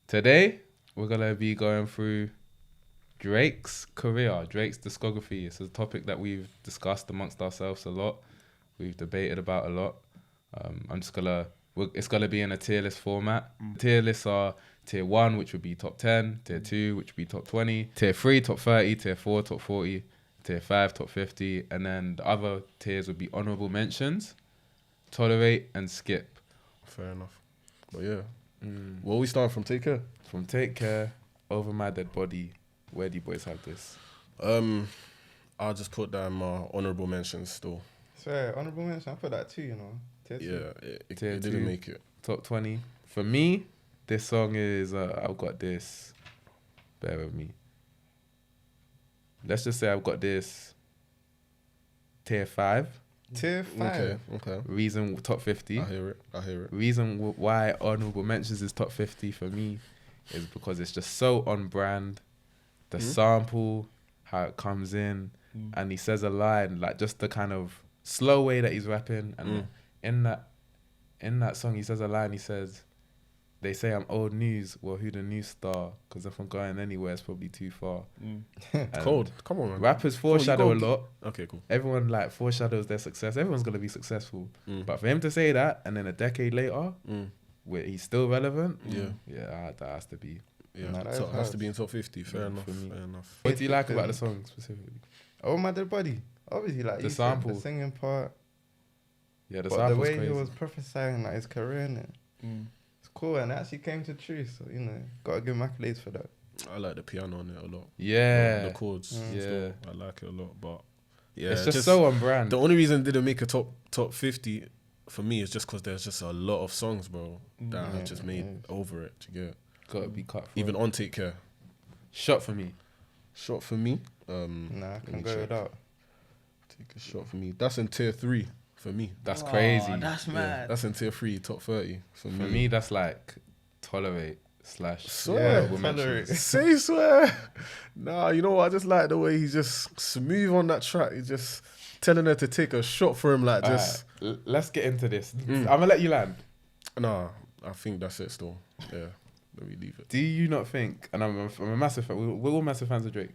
Today, we're going to be going through Drake's career, Drake's discography. It's a topic that we've discussed amongst ourselves a lot. We've debated about a lot. It's going to be in a tier list format. Tier lists are tier 1, which would be top 10, tier 2, which would be top 20, tier 3, top 30, tier 4, top 40, tier 5, top 50, and then the other tiers would be honourable mentions, tolerate, and skip. Fair enough. But yeah. Where we starting from? Take Care? From Take Care, Over My Dead Body, where do you boys have this? I'll just put that in my honourable mentions still. So honourable mention, I put that too, you know. Tier 2. Yeah, it Tier didn't 2, make it. Top 20. For me, this song is, I've got this, bear with me. Let's just say I've got this tier 5. Tier 5. Okay. Reason top 50. I hear it. Reason why honourable mentions is top 50 for me is because it's just so on brand. The sample, how it comes in, and he says a line, like just the kind of slow way that he's rapping. And in that song, he says a line, he says, they say I'm old news. Well, who the new star? Because if I'm going anywhere, it's probably too far. Cold. Come on, man. Rappers foreshadow a lot. Okay, cool. Everyone like foreshadows their success. Everyone's going to be successful. But for him to say that, and then a decade later, where he's still relevant, that has to be. Yeah, Nah, so it has to be in top 50. Fair enough. for me. Fair enough. What do you like about the song specifically? Oh, My Dead Body. Obviously, like The you said, sample. the singing part. Yeah, the But the sample's way crazy. he was prophesying like his career in it. It's cool, and it actually came to truth. So, you know, gotta give him accolades for that. I like the piano on it a lot. Yeah. The chords. Yeah. Still, I like it a lot. But yeah, It's just so on brand. The only reason it didn't make a top 50 for me is just because there's just a lot of songs, bro, that I just made over it. Do you get it? Gotta be cut for Even on Take Care. Shot for me. Shot for me. Nah, I let can me go check. without. Take a shot for me. That's in tier 3 for me. That's crazy. That's Yeah, mad. that's in tier 3, top 30 for me. For me, that's like tolerate / Swear. honourable mentions. Say swear. Nah, you know what? I just like the way he's just smooth on that track. He's just telling her to take a shot for him, like just. Alright, let's get into this. I'm gonna let you land. Nah, I think that's it still. Yeah, let me leave it. Do you not think? And I'm a massive fan. We're all massive fans of Drake.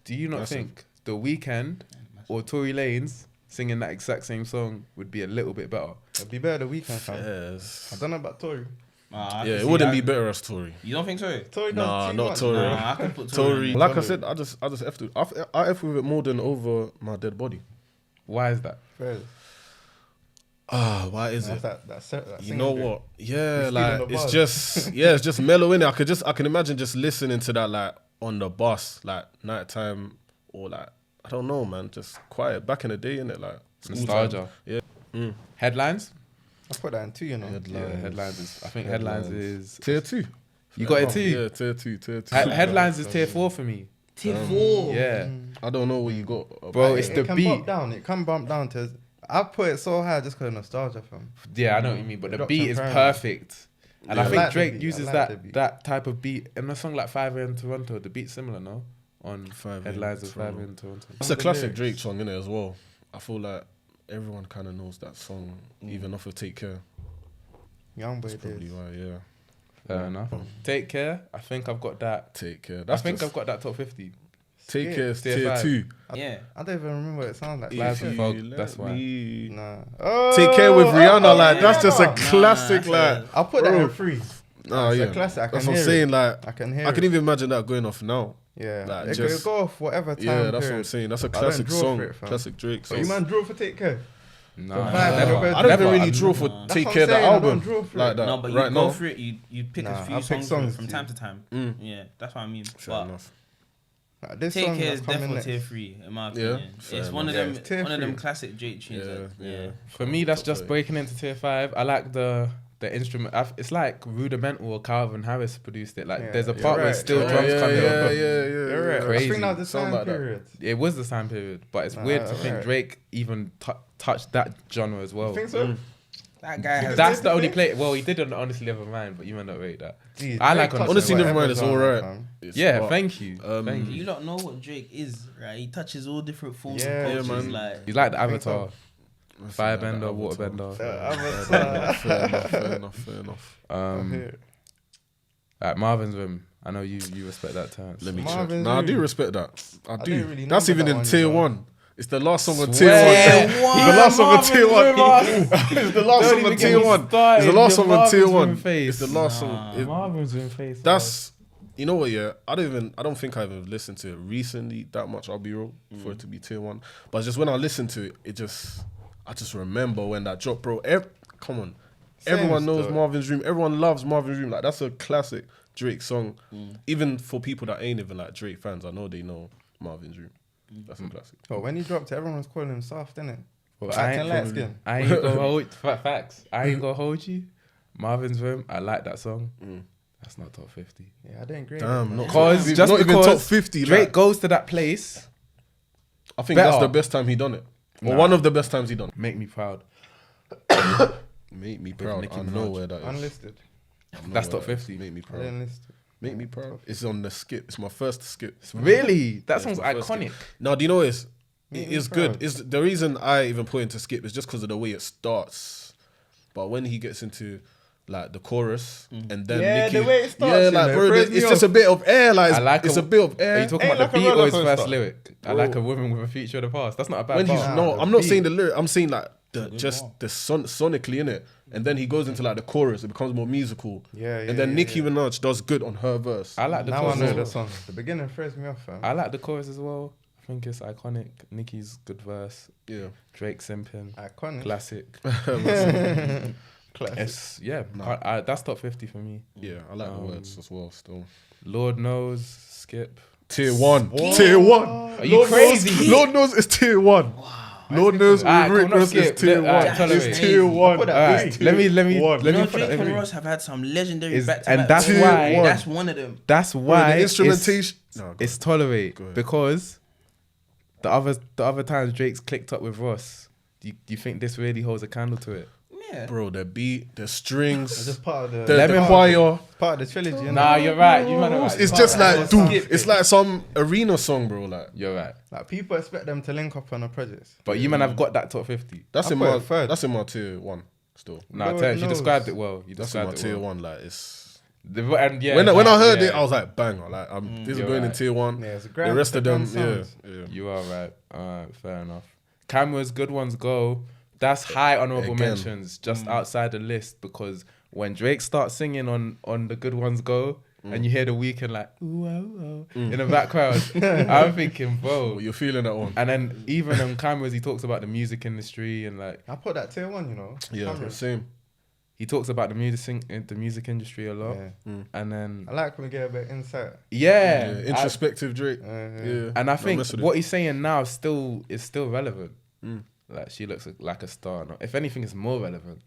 Do you not Massive. think The Weeknd or Tory Lanez singing that exact same song would be a little bit better? It'd be better the weekend, fam. Yes. I don't know about Tory. I Yeah, can it see wouldn't that. be better as Tory. You don't think so? Tory does Nah, too not much. Tory. Nah, I can put Tory. Tory. in. Like I said, I just F with it. I F with it more than Over My Dead Body. Why is that? Fair. Why is it? That You singing know bit. what? Yeah, You're like stealing the it's bars. just mellow in it. I can imagine just listening to that like on the bus, like nighttime, or like I don't know, man, just quiet. Back in the day, innit? Like school Nostalgia. time. Yeah. Headlines? I put that in 2, you know. Yeah, headlines is. I think headlines is. Tier 2. You got it too. Yeah, tier 2. Headlines is tier 4 for me. Tier 4. Yeah, I don't know what you got, bro. It's the It can beat. bump down. It can bump down to. I put it so high just because of nostalgia, fam. Yeah, I know what you mean, but the Drops beat and is primaries. perfect. And Yeah. I I think like the Drake beat. uses I like the beat. that type of beat in a song like 5 in Toronto. The beat's similar, no? On 5 in headlines of 5 Toronto. in Toronto. It's a classic Drake song, innit, as well. I feel like everyone kind of knows that song, even off of Take Care. Young boy That's probably days. why, yeah. Fair enough. Take Care. I think I've got that. Take Care. I've got that top 50. Take Yeah. Care is Tier tier 5. 2. Yeah. I don't even remember what it sounds like. Lies If and you Fog, let that's why. me- Nah. Take Care with Rihanna, like that's just a Rihanna. classic, Nah, like. I'll put that Bro. in 3. Oh It's yeah, a classic. I can that's what I'm hear saying. it. Like, I can hear I can it. even imagine that going off now. Yeah. like, It just- could go off whatever time Yeah, that's what I'm period. saying. That's a I don't classic draw song, for it, fam. classic Drake So song. you man draw for Take Care. No, Five, never. never go- I don't even really I've draw for That's Take what Care I'm the saying, I don't album draw for like it. that. No, but you right go now, for it. You pick Nah, a I'll few pick songs songs from too. time to time. Yeah, that's what I mean. fair But enough. Like, this Take song Care that's is coming definitely next. tier 3 in my Yeah, opinion. fair It's one of enough. them. Yeah, it's tier One of them 3. classic Drake tunes. Yeah. For me, that's Top just 30. breaking into tier 5. I like the instrument. It's like Rudimental or Calvin Harris produced it. Like Yeah, there's a you're part where right. still Yeah, drums come in. You're right. I Crazy. think that was the Sound time like that. period. It was the time period, but it's Nah, weird to think alright. Drake even touched that genre as well. You think so? That guy has. That's the Did only they? play. Well, he did on Honestly Never Mind, but you might not rate that. Jeez, I like Drake on- touches Honestly, Never whatever Mind is genre, alright. fam. Yeah, thank you. Thank You you. don't know what Drake is, right? He touches all different forms Yeah, of cultures. man. Like, He's like the I think Avatar, firebender, waterbender. Fair enough. I'm Fair enough. Um, here. Like Marvin's Room. I know you respect that term. Let me Marvin's check. Nah, I do Room. respect that. I do. didn't really That's know even that in one, tier you know. 1. It's the last song on tier Swear. 1. The last song on tier 1. Marvin's It's the last Don't song even on get tier me 1. started, It's the last your song on tier Marvin's 1. Room face. It's the last song. Marvin's Room face. That's, you know what, yeah, I don't think I've ever listened to it recently that much, I'll be real, for it to be tier 1. But just when I listen to it, I just remember when that dropped, bro. Come on. Everyone knows stuff. Marvin's Room. Everyone loves Marvin's Room. Like, that's a classic Drake song. Even for people that ain't even like Drake fans, I know they know Marvin's Room. That's a classic. Oh, when he dropped it, everyone was calling him soft, didn't it? Well, Acting light skin. I ain't gonna hold facts. I ain't gonna hold you. Marvin's Room. I like that song. That's not top 50. Yeah, I didn't agree. Damn, not Cause top, just not even because top 50. Drake Like, goes to that place, I think that's better. the best time he done it. Or Nah. one of the best times he done it. make me proud. Make me proud. Nicki I know Minaj. where that is. Unlisted. I know That's where top that is. 50. Make me I proud. didn't list it. Make me proud. It's on the skip. It's my first skip. Really? That Yeah, song's it's my first iconic. skip. Now, do you know what it is? Make It me is proud. good. Is the reason I even put into skip is just because of the way it starts. But when he gets into like the chorus and then Yeah, Nicki, the way it starts, yeah, you like know, bro, throws me it's just off. a bit of air. Like I like it's a- a bit of air. Are you talking Ain't about the like a beat or roller his first coaster. lyric? I Bro. like a woman with a future of the past. That's not a bad When he's bar. no, the I'm not beat. saying the lyric. I'm saying like the sonically in it, and then he goes into like the chorus. It becomes more musical. Yeah, yeah. And then yeah, Nicki yeah. Minaj does good on her verse. I like the Now I chorus. know as the well. song. The beginning throws me off, fam. I like the chorus as well. I think it's iconic. Nicki's good verse. Yeah. Drake simping. Iconic. Classic. Classic. It's, yeah, that's top 50 for me. Yeah, I like the words as well. Still, Lord knows, skip. tier 1. Tier 1. Are you crazy? Lord knows it's tier 1. Lord knows Alright, Rick cool, not Ross is skip. tier Let- 1. alright, tolerate. It's tier 1. put that Alright, It's let me tier one. let me You know, put Drake that. and Ross have had some legendary Is- back-to-back. and that's verses. why- That's one of them. That's Bro, why the instrumentation. it's tolerate Go ahead. because the other times Drake's clicked up with Ross. Do you think this really holds a candle to it? Yeah. Bro, the beat, the It's strings, just part of the, the Lemon choir. part of the trilogy. innit? Nah, you're right. You man are right. It's You're just right. like, dude, skip it's it. like some arena song, bro. Like You're right. Like people expect them to link up on a project. But you man have got that top 50. that's I in put my it third. that's in my tier 1 still. Nah, Lord Terrence, you knows. described it well. You That's in my described tier it well. 1. Like it's And yeah, when I heard yeah, it, I was like, banger. Like this is You're going in right. tier 1. Yeah, it's a The grand. rest of them, it's a grand yeah, sound. yeah. You are right. Alright, fair enough. Cameras, good ones go. That's high honorable Again. mentions, just outside the list because when Drake starts singing on the good ones go, and you hear the weekend like ooh, oh, oh, in the background, I'm thinking, bro. Well, you're feeling that one. And then even on cameras, he talks about the music industry and like I put that tier 1, you know. Yeah, Camera. same. he talks about the music industry a lot. Yeah. And then I like when we get a bit insight. yeah, Yeah, introspective Drake. Yeah. Yeah, and I No, think mess with it. what he's saying now is still relevant. Like she looks like a star. No, if anything, it's more relevant.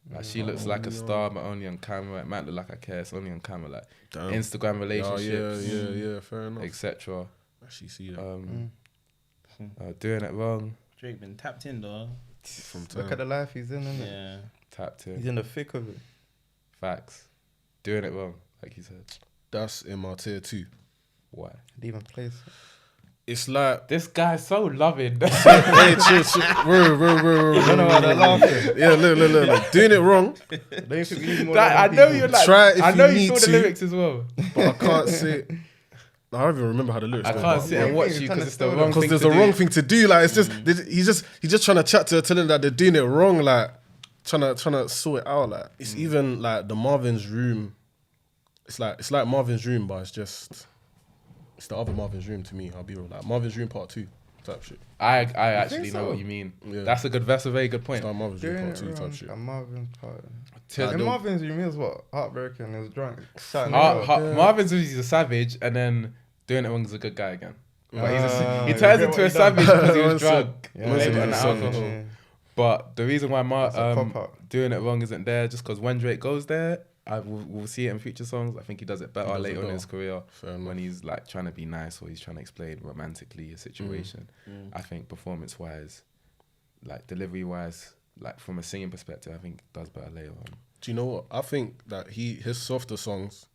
Like she looks like a star, but only on camera. It might look like I care. It's only on camera. Like Damn. Instagram Oh, relationships, yeah, fair enough. etc. Actually, see that Doing it wrong, Drake been tapped in though. from Look time. at the life he's in, innit? Yeah. tapped He's in, in the thick of it. facts. Doing it wrong, like you said. That's in my tier 2. Why? I'd even place it. It's like, This guy's so loving. hey, chill. Bro. I know why they're laughing. Yeah, look. Doing it wrong, Don't you think we need more I than know people? you're like. Try it if I know you you need saw the to. lyrics as well. but I can't say. I don't even remember how the lyrics I go. can't but- sit and Yeah, watch you're you trying because to it's the steal wrong Because thing there's to a do. wrong thing to do. Like it's just he's just trying to chat to her, telling that they're doing it wrong. Like trying to sort it out. Like it's even like the Marvin's Room. It's like Marvin's Room, but it's the other Marvin's Room to me. I'll be real. Like Marvin's Room Part 2 type shit. I actually know so? what you mean. Yeah. That's a very good point. It's like Marvin's Room Doing Part it 2 type wrong. shit. And Marvin's part. To- And Marvin's Room is what? Heartbroken. He was drunk. Shouting Marvin's he's a savage, and then doing it wrong is a good guy again. But he you turns get into what a he savage done. because he was Well said. drunk. Yeah, Well said, Later on he's the a savage. alcohol. Yeah. But the reason why That's a pop-up. doing it wrong isn't there just because when Drake goes there, we'll see it in future songs. I think he does it better He does it later on in better. his career Fair enough. when he's like trying to be nice or he's trying to explain romantically a situation. I think performance wise, like delivery wise, like from a singing perspective, I think does better later on. Do you know what? I think that his softer songs,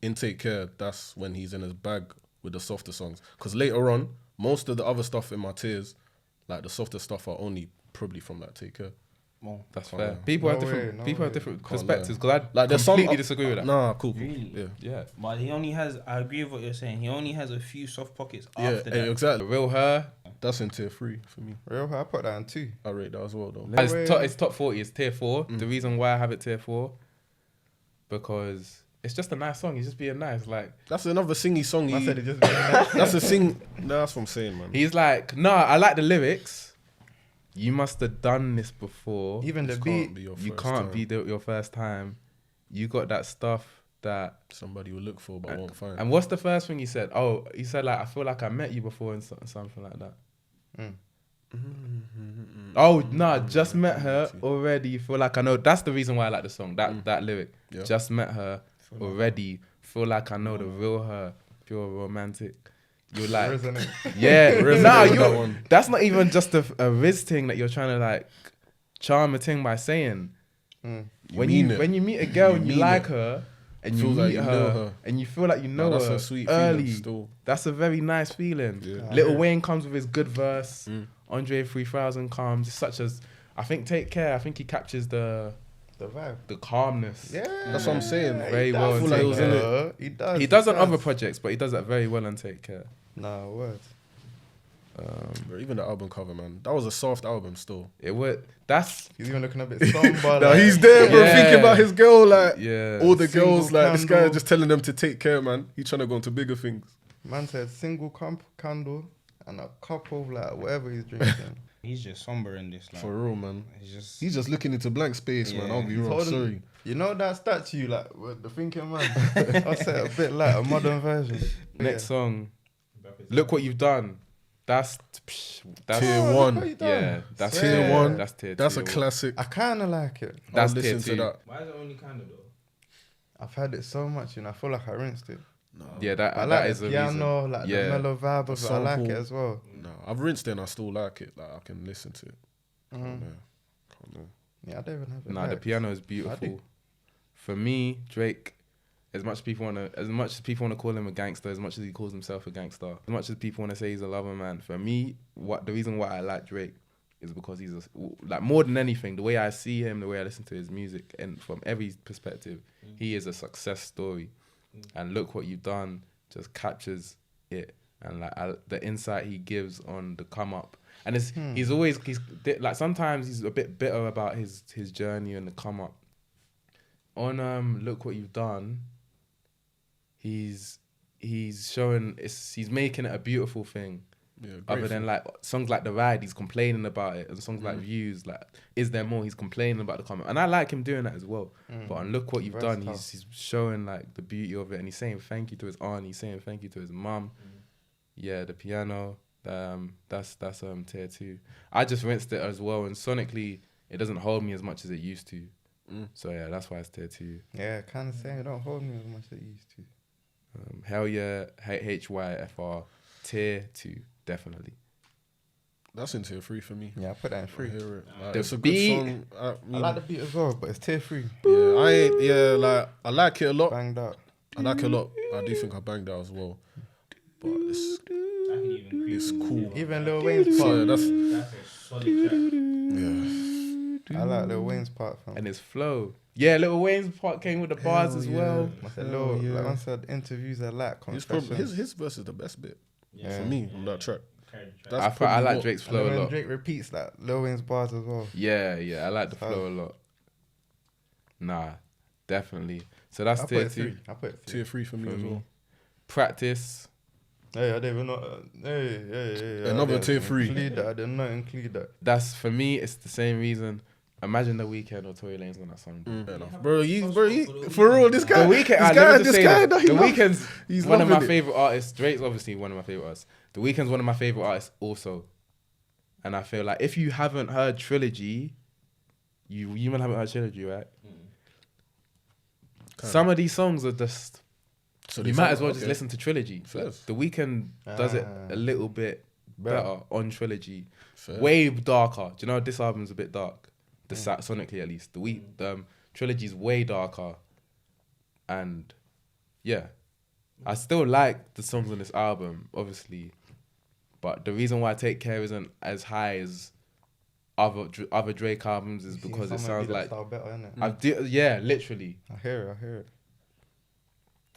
in Take Care, that's when he's in his bag with the softer songs. Because later on, most of the other stuff in my tiers, like the softer stuff, are only probably from like Take Care. Well, That's Oh, fair. yeah. People No have different. way, no people have way. different Can't perspectives. lie. Because I Like there's some completely disagree with that. Nah, cool. Really? Yeah. Yeah. but he only has. I agree with what you're saying. He only has a few soft pockets Yeah, after hey, that. exactly. Real her. That's in tier 3 for me. Real, I put that in 2. I rate that as well though. It's top 40. It's tier 4. Mm. The reason why I have it tier 4 because it's just a nice song. He's just being nice. Like That's another singy song. I said it just being That's a sing. No, that's what I'm saying, man. he's like, nah, I like the lyrics. You must have done this before. even the This beat. can't be your You first can't time. be your first time. You got that stuff that. Somebody will look for but won't find. And what's the first thing he said? Oh, he said like, I feel like I met you before and something like that. Mm. Oh nah, just met her already. Feel like I know. That's the reason why I like the song. That lyric. Yeah. Just met her already. Feel like I know the real her. Pure romantic. You're like, Resonate. yeah. Resonate Nah, with that one. that's not even just a Riz thing that you're trying to like charm a thing by saying. Mm. When mean you it. when you meet a girl You and you mean like it. her and you Feels meet like you know her, her. and you feel like you know That's her a sweet early. feeling still. That's a very nice feeling. Yeah. Lil Wayne comes with his good verse. Mm. Andre 3000 comes. It's such as I think Take Care. I think he captures the The vibe. calmness. Yeah. That's what I'm saying. Very well. I feel on like Take it was in Care. it. He does. He does on other projects, but he does that very well on Take Care. Nah, word. Bro, even the album cover, man. That was a soft album still. It would. That's He's even looking a bit somber. Nah, like, he's there, bro, Yeah. thinking about his girl, like yeah. all the Single girls, like this guy candle. just telling them to take care, man. He's trying to go into bigger things. Man said single candle and a cup of like whatever he's drinking. He's just somber in this. Like, For real, man. he's He's just looking into blank space, man. Yeah. I'll be He's wrong. holding- Sorry. You know that statue, like with the thinking man. I said a bit like a modern version. Next song. Look what you've done. That's Tier Oh, one. look what you done. yeah. That's Swear. Tier one. That's tier. That's tier a one. classic. I kind of like it. That's I'll listen tier to two. that. Why is it only kind of though? I've heard it so much, I feel like I rinsed it. Yeah, that I that like is the a piano, reason. like Yeah. the mellow vibe of it. I like it sample. as well. No, I've rinsed it and I still like it. Like I can listen to it. Mhm. Yeah. Can't lie. Yeah, I don't even have it. Nah, the liked. piano is beautiful. For me, Drake, as much as people wanna call him a gangster, as much as he calls himself a gangster, as much as people wanna say he's a lover man, for me, the reason why I like Drake is because he's like more than anything, the way I see him, the way I listen to his music, and from every perspective, he is a success story. And look what you've done just captures it, and like the insight he gives on the come up. And he's like sometimes he's a bit bitter about his journey and the come up. On Look What You've Done, he's showing he's making it a beautiful thing. Yeah, Other great than like songs like The Ride, he's complaining about it, and songs like Views, like Is There More, he's complaining about the comment. And I like him doing that as well. But on Look What You've Done, Versatile. he's showing like the beauty of it, and he's saying thank you to his aunt, he's saying thank you to his mum. Yeah, the piano, that's tier 2. I just rinsed it as well, and sonically it doesn't hold me as much as it used to. So yeah, that's why it's tier 2. Yeah, kind of saying it don't hold me as much as it used to. Hell yeah, HYFR, tier 2, definitely. That's in tier 3 for me. Yeah, I put that in I free. hear it. Like, The it's a good beat- song. I I like the beat as well, but it's tier 3. like I like it a lot. Banged out. I like it a lot. I do think I banged out as well. But it's cool. Even Lil Wayne's So part. yeah, that's That's a solid track. yeah. I like Lil Wayne's part, fam. And his flow. Yeah, Lil Wayne's part came with the bars as well. I said Hell Lil, yeah. like I said, interviews I like. His Confessions. his verse is the best bit Yeah. for me on that track. I That's like probably Drake's And flow then a when lot. Drake repeats like Lil Wayne's bars as well. Yeah, I like the So- flow a lot. Nah, definitely. So that's I tier put it 2 3. I put it 3. tier 3 for me for as me. well. Practice. Hey, I didn't even know. Hey. Another I didn't tier 3. Include that. I did not include that. That's for me. It's the same reason. Imagine The Weeknd or Tory Lanez on that song. Fair enough. Bro, for real, this guy, The Weeknd. this guy, The he loves- Weeknd's he's one of my loving it. favorite artists. Drake's obviously one of my favorite artists. The Weeknd's one of my favorite artists also. And I feel like if you haven't heard Trilogy, you haven't heard Trilogy, right? Some of these songs are just. So You they might sound- as well just okay. listen to Trilogy. Fair. The Weeknd does it a little bit better on Trilogy. Fair. Way darker. Do you know this album's a bit dark? Sonically at least. The Trilogy's way darker. And yeah. I still like the songs on this album, obviously. But the reason why Take Care isn't as high as other Drake albums is You seen because it someone sounds do that like style better, innit? yeah, literally. I hear it.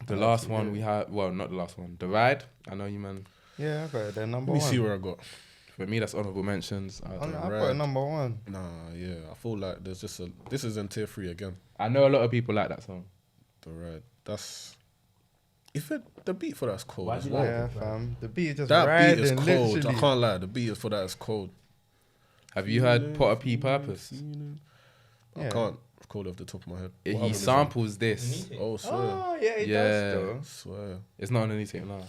The I last actually one hear we it. had, well, not the last one. The Ride. I know you, man. Yeah, I got it. They're number Let me one. see where I got. For me, that's honorable mentions. I The put it Ride. number one. Nah, yeah. I feel like there's just a. This is in tier 3 again. I know a lot of people like that song. The Ride. That's. The beat for that's cold Why as do you well. like Yeah, it, fam. The beat is just That riding, beat is cold. literally. I can't lie. The beat for that is cold. Have you heard Potter P Purpose? I Yeah. can't recall off the top of my head. What He album is samples Isn't this. it? Oh, swear. Oh, yeah, it Yeah. does though. Swear. It's not on anything now.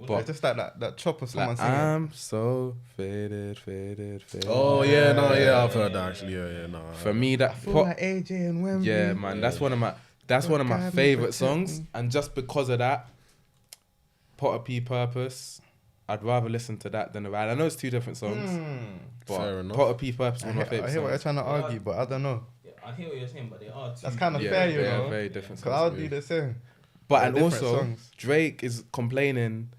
But it's just that chop of someone Like, singing. I'm so faded. Oh, yeah, no, yeah, I've heard that actually. Yeah, no. For me, that I feel Pot- like AJ and Wembley. yeah, man, that's one of my God, favorite protect songs, me. and just because of that, Potter P Purpose, I'd rather listen to that than the Ride. I know it's two different songs, Fair but enough. Potter P Purpose is I one of my hear, favorite I hear what you're songs. trying to argue, but I don't know. Yeah, I hear what you're saying, but they are two. That's kind of Yeah, fair, you they are know. very different Because I would songs. do the same. But They're and different also songs. Drake is complaining,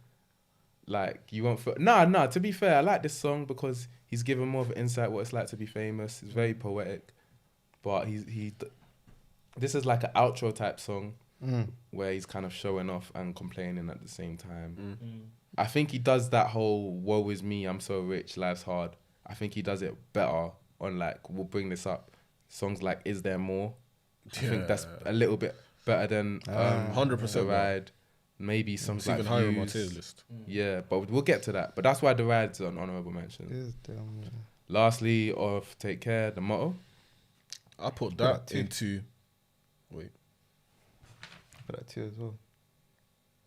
like you won't feel. Nah. To be fair, I like this song because he's given more of an insight what it's like to be famous. It's very poetic, but this is like an outro type song where he's kind of showing off and complaining at the same time. I think he does that whole "woe is me, I'm so rich, life's hard." I think he does it better on we'll bring this up. Songs like "Is There More?" I think that's a little bit better than 100% The Ride. Maybe songs It's like even higher on my Views. tier list. Yeah, but we'll get to that. But that's why The Ride's on honorable mention. Is them. Lastly, of Take Care, the motto. I put that that too. into. Wait. Put that too as well.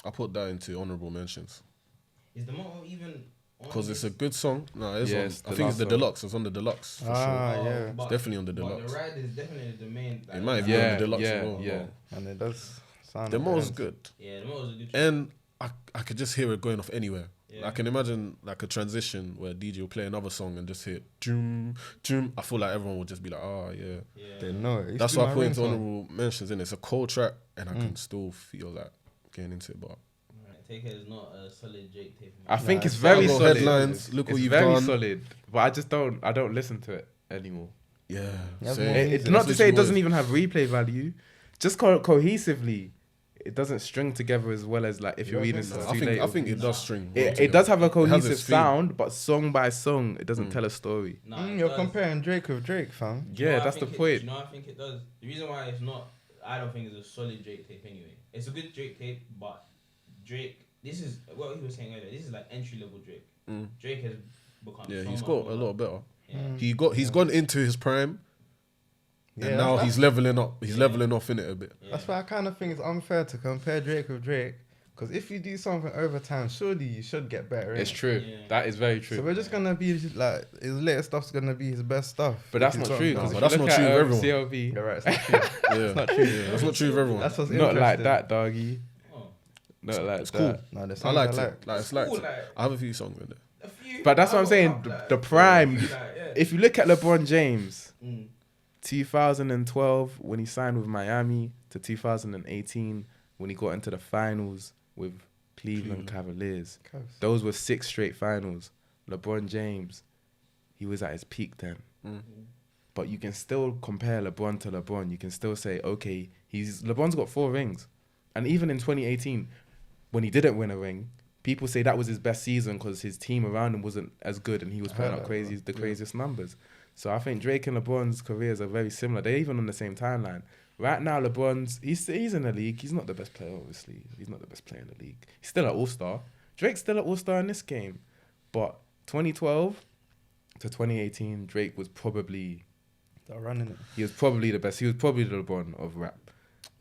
I put that into honorable mentions. Is the motto even on Because it's this? a good song. No, it's Yeah, on. it's I the think it's last the song. deluxe. It's on the deluxe. For sure. Yeah. But- definitely on the but deluxe. the Ride is definitely the main. It might be on Yeah, the deluxe yeah, as well. yeah. And it does sound. The like most it. good. Yeah, the motto is a good track. And I could just hear it going off anywhere. Yeah. I can imagine like a transition where DJ will play another song and just hit doom, doom. I feel like everyone would just be like, oh yeah. Yeah. They know it. It That's used to why I be put my into ringtone. honorable mentions in. It's a cold track and I can still feel like getting into it. But Right, Take Care is not a solid Drake tape. I think it's it's very I've got solid. headlines. Look it's what you've very done. solid. But I don't listen to it anymore. yeah, Yeah, same. more It, music. not to That's say it literally doesn't what even have replay value. Just cohesively, it doesn't string together as well as like if you're reading think No, so? too I think late. I think it does string. It does have a has cohesive its theme. sound, but song by song, it doesn't tell a story. Nah, it You're does. comparing Drake with Drake, fam. Do you know Yeah, what I that's the think point. Do you know what I think it does? The reason why it's not, I don't think it's a solid Drake tape anyway. It's a good Drake tape, but Drake, this is what he was saying earlier. This is like entry level Drake. Drake has become. Yeah, so he's much got more a lot better. Yeah. He's gone into his prime, Yeah, and now that's- he's leveling up. He's leveling off in it a bit. Yeah. That's why I kind of think it's unfair to compare Drake with Drake. Because if you do something over time, surely you should get better. It's innit? true. Yeah. That is very true. So we're just gonna be like his latest stuff's gonna be his best stuff. But that's If not he's true. got- Because No, if but that's you look not true at with everyone. CLB, You're right. It's not true. Yeah, not true. Yeah, that's not true with everyone. That's what's not like interesting. that, doggy. Oh. Not like It's that. cool. No, there's I songs liked I it. Like it's like Cool, like, I have a few songs in there. a few, But that's what I I'm got saying. up, like, The prime. like, yeah. If you look at LeBron James, Mm. 2012 when he signed with Miami to 2018 when he got into the finals with Cleveland Cavaliers. Cavs. Those were 6 straight finals. LeBron James, he was at his peak then. But you can still compare LeBron to LeBron. You can still say, okay, LeBron's got 4 rings. And even in 2018, when he didn't win a ring, people say that was his best season because his team around him wasn't as good and he was putting up craziest numbers. So I think Drake and LeBron's careers are very similar. They're even on the same timeline. Right now, LeBron's, he's in the league. He's not the best player, obviously. He's not the best player in the league. He's still an all-star. Drake's still an all-star in this game. But 2012 to 2018, Drake was probably... They're running it. He was probably the best. He was probably the LeBron of rap.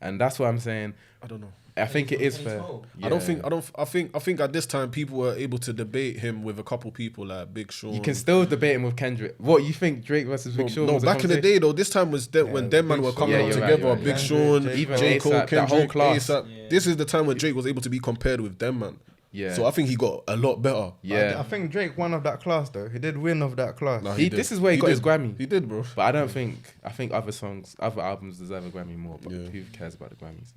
And that's what I'm saying. I don't know. I think it is fair. 2012. I think at this time people were able to debate him with a couple people like Big Sean. You can still debate him with Kendrick. What, you think Drake versus Big Sean No, was a back in the conversation? day though, this time was when them man Big were Sean. coming Yeah, up you're right, together. you're right. Big Kendrick, Sean, J. Even J. Cole, A$AP, that whole Kendrick, class. A$AP. Yeah. This is the time when Drake was able to be compared with them man. Yeah. So I think he got a lot better. Yeah. I think Drake won of that class though. He did win of that class. Nah, He- did. this is where he got his Grammy. He did, bro. But I think other albums deserve a Grammy more. But Yeah. who cares about the Grammys?